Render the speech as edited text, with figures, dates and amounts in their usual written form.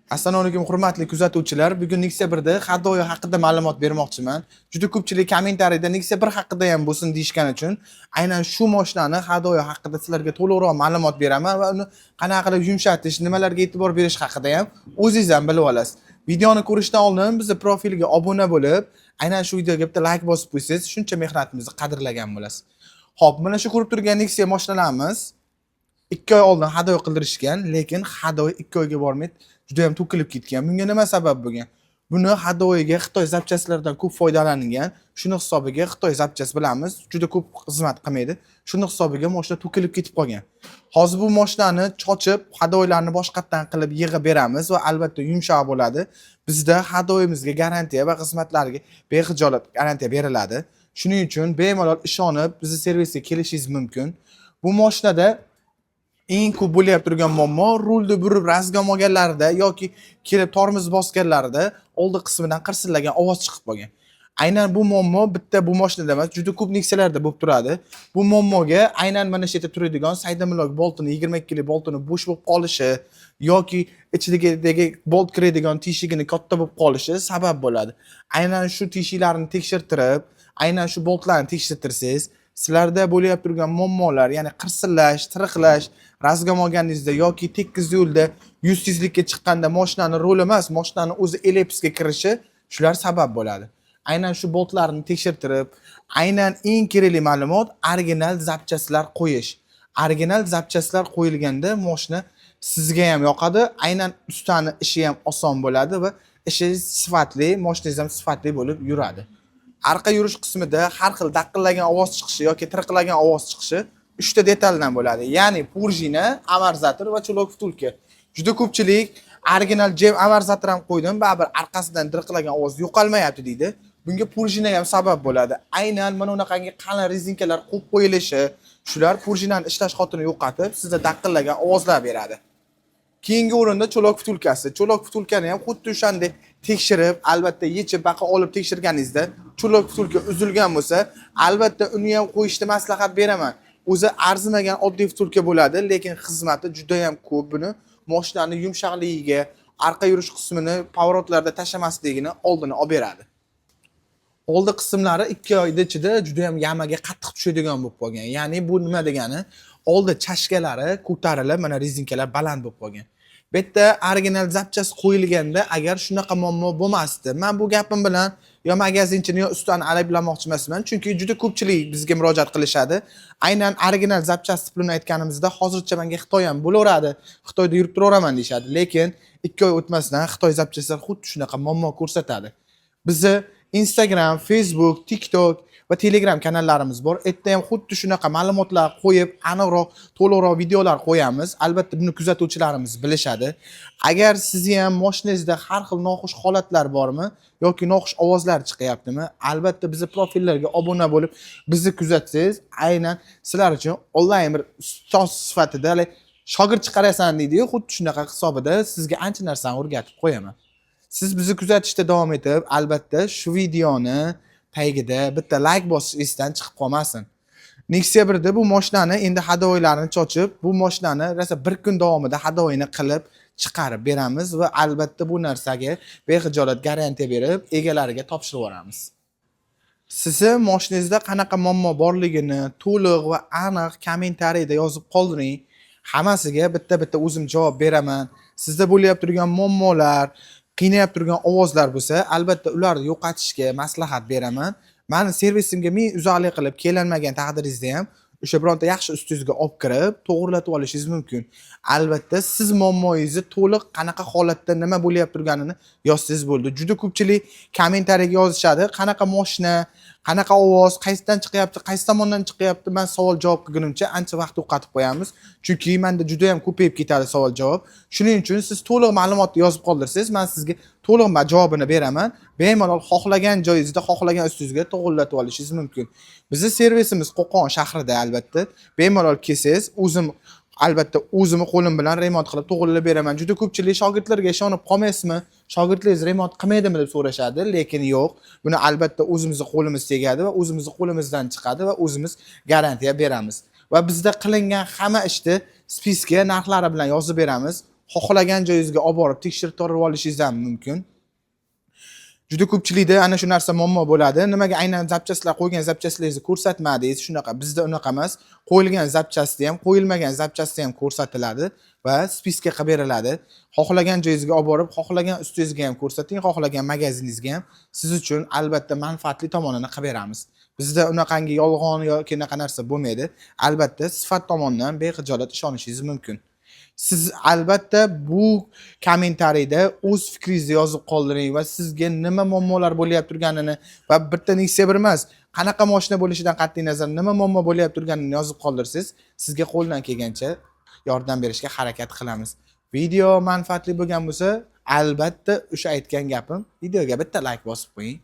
Assalomu alaykum hurmatli kuzatuvchilar. Bugun Nexia 1da Hadoyo haqida ma'lumot bermoqchiman. Juda ko'pchilik kommentariyada Nexia 1 haqida ham bo'lsin deyishgani uchun aynan shu mashinani Hadoyo haqida sizlarga to'liqroq ma'lumot beraman va uni qanaqa qilib yumshatish, nimalarga e'tibor berish haqida ham o'zingiz ham bilib olasiz. Videoni ko'rishdan oldin bizning profilga obuna bo'lib, aynan shu videoga bitta like bosib qo'ysangiz, shuncha mehnatimizni qadrlagan bo'lasiz. Xo'p, mana shu ko'rib turgan Nexia mashinalarimiz 2 oy oldin Hadoyo qildirishgan, lekin Hadoyo 2 oyga bormay juda ham to'kilib ketgan. Bunga nima sabab bo'lgan? Buni Hadoyoga Xitoy zapchastlaridan ko'p foydalanilgan. Shuni hisobiga Xitoy zapchasi bilamiz, juda ko'p xizmat qilmaydi. Shuni hisobiga mashina to'kilib ketib qolgan. Hozir bu mashinani chochib, Hadoyolarni boshqatdan qilib yig'ib beramiz va albatta yumshoq bo'ladi. Bizda Hadoyimizga garantiya va xizmatlarga bexijolat garantiya beriladi. Shuning uchun bemalol ishonib bizning servisga kelishingiz mumkin. Bu mashinada eng ko'p bo'layap turgan muammo rulni burib razgam olganlarida yoki kelib tormoz bosganlarida oldi qismidan qirsillagan ovoz chiqib qolgan. Aynan bu muammo bitta bu mashinada emas, juda ko'p Nexialarda bo'lib turadi. Bu muammoga aynan mana shu yerda turadigan saydamilok boltini 22 lik boltini bo'sh bo'lib qolishi yoki ichidagi bolt kiradigan teshigini katta bo'lib qolishi sabab bo'ladi. Aynan shu teshiklarni tekshirtirib, aynan shu boltlarni tekshirtirsangiz, sizlarda bo'layap turgan muammolar, ya'ni qirsillash, tiriqlash, razgam olganingizda yoki tekis yo'lda 100 tezlikka chiqqanda mashinani rol emas, mashinani o'zi ellipsga kirishi shular sabab bo'ladi. Aynan shu boltlarni tekshirtirib, aynan eng kerakli ma'lumot original zapchaslar qo'yish. Original zapchaslar qo'yilganda mashina sizga ham yoqadi, aynan ustani ishi ham oson bo'ladi va ishi sifatli, mashinangiz ham sifatli bo'lib yuradi. Arqa yurish qismida har xil daqillagan ovoz chiqishi yoki tiriqlagan ovoz chiqishi 3 ta detaldan bo'ladi. Ya'ni prujina, amorzator va cho'loq vtulka. Juda ko'pchilik original jem amorzator ham qo'ydim, baribir orqasidan tiriqlagan ovoz yo'qolmayapti deydi. Bunga prujina ham sabab bo'ladi. Aynan mana bunaqangi qalin rezinkalar qo'yib qo'yilishi, shular prujinani ishlash xotini yo'qotib, sizga daqillagan ovozlar beradi. Keyingi o'rinda cho'loq vtulkasi. Cho'loq vtulkani ham xuddi o'shanday tekshirib, albatta yechib baqa olib tekshirganingizda cho'loq vtulka uzilgan bo'lsa, albatta uni ham qo'yishni maslahat beraman. O'zi arzimagan oddiy vtulka bo'ladi, lekin xizmati juda ham ko'p. Buni mashinani yumshoqligiga, arqa yurish qismini pavorotlarda tashlamasligini oldini olib beradi. Oldi qismlari 2 oyda ichida juda ham yamaga qattiq tushadigan bo'lib qolgan. Ya'ni bu nima degani? Oldi chashkalari ko'tarilib, mana rezinkalar baland bo'lib qolgan. Bu yerda original zapchas qo'yilganda agar shunaqa muammo bo'lmasdi. Men bu gapim bilan yo magazinchini yo ustani ayblamoqchi emasman, chunki juda ko'pchilik bizga murojaat qilishadi. Aynan original zapchas pulini aytganimizda hozircha menga Xitoy ham bo'laveradi, Xitoyda yurib turaveraman deyshadi. Lekin 2 oy o'tmasdan Xitoy zapchaslar xuddi shunaqa muammo ko'rsatadi. Bizni Instagram, Facebook, TikTok va Telegram kanallarimiz bor. Erta ham xuddi shunaqa ma'lumotlar qo'yib, aniqroq, to'liqroq videolar qo'yamiz. Albatta buni kuzatuvchilarimiz bilishadi. Agar sizni ham mashinangizda har xil noxush holatlar bormi yoki noxush ovozlar chiqyaptimi? Albatta bizni profillarga obuna bo'lib, bizni kuzatsangiz, aynan sizlar uchun onlayn bir ustoz sifatida shogird chiqarasan deydi-yu, xuddi shunaqa hisobida sizga ancha narsani o'rgatib qo'yaman. Siz bizni kuzatishda davom etib, albatta shu videoni tagida bitta like bosish esdan chiqib qolmasin. Nexia 1da bu mashinani endi hadoylarini chochib, bu mashinani rosa bir kun davomida hadoyini qilib chiqarib beramiz va albatta bu narsaga bexijolat garantiya berib, egalariga topshirib yuboramiz. Sizni mashinangizda qanaqa muammo borligini to'liq va aniq kommentariyada yozib qoldiring. Hammasiga bitta-bitta o'zim javob beraman. Sizda bo'layap turgan muammolar, qiynayap turgan ovozlar bo'lsa, albatta ularni yo'qotishga maslahat beraman. Meni servisimga men uzoqlik qilib kelinmagan taqdiringizda ham o'sha bironta yaxshi ustingizga olib kirib, to'g'rilatib olishingiz mumkin. Albatta siz muammongizni to'liq qanaqa holatda nima bo'layap turganini yozsangiz bo'ldi. Juda ko'pchilik kommentariyaga yozishadi, qanaqa mashina, qanaqa ovoz, qaysidan chiqyapti, qaysi tomondan chiqyapti. Men savol-javob qilgunimcha ancha vaqt yo'qotib qo'yamiz. Chunki menda juda ham ko'payib ketadi savol-javob. Shuning uchun siz to'liq ma'lumotni yozib qoldirsangiz, men sizga to'liq javobini beraman. Bemalol xohlagan joyingizda, xohlagan ustingizga to'g'rilatib olishingiz mumkin. Bizning servisimiz Qo'qon shahrida albatta. Bemalol kelsangiz, albatta o'zim qo'lim bilan remont qilib to'g'rilab beraman. Juda ko'pchilik shogirdlarga ishonib qolmaysizmi? Shogirdlaringiz remont qilmaydimi deb so'rashadi, lekin yo'q. Buni albatta o'zimizning qo'limiz tegadi va o'zimizning qo'limizdan chiqadi va o'zimiz garantiya beramiz. Va bizda qilingan hamma ishni spiska narxlari bilan yozib beramiz. xohlagan joyingizga olib borib tekshirib olishingiz ham mumkin. Juda ko'pchilikda ana shu narsa muammo bo'ladi. Nimaga aynan zapchastlar qo'ygan zapchastlaringizni ko'rsatmadingiz? Shunaqa. Bizda unaqa emas. Qo'yilgan zapchasti ham, qo'yilmagan zapchasti ham ko'rsatiladi va spiska qilib beriladi. Xohlagan joyingizga olib borib, xohlagan ustingizga ham ko'rsating, xohlagan magaziningizga ham siz uchun albatta manfaatli tomonini qilib beramiz. Bizda unaqangi yolg'on yoki unaqa narsa bo'lmaydi. Albatta sifat tomonidan bexijolat ishonishingiz mumkin. Siz albatta bu kommentariyda o'z fikringizni yozib qoldiring va sizga nima muammolar bo'layapti turganini va bitta Nexia 1 emas, qanaqa mashina bo'lishidan qat'iy nazar nima muammo bo'layapti turganini yozib qoldirsangiz, sizga qo'ldan kelgancha yordam berishga harakat qilamiz. Video manfaatli bo'lgan bo'lsa, albatta o'sha aytgan gapim, videoga bitta like bosib qo'ying.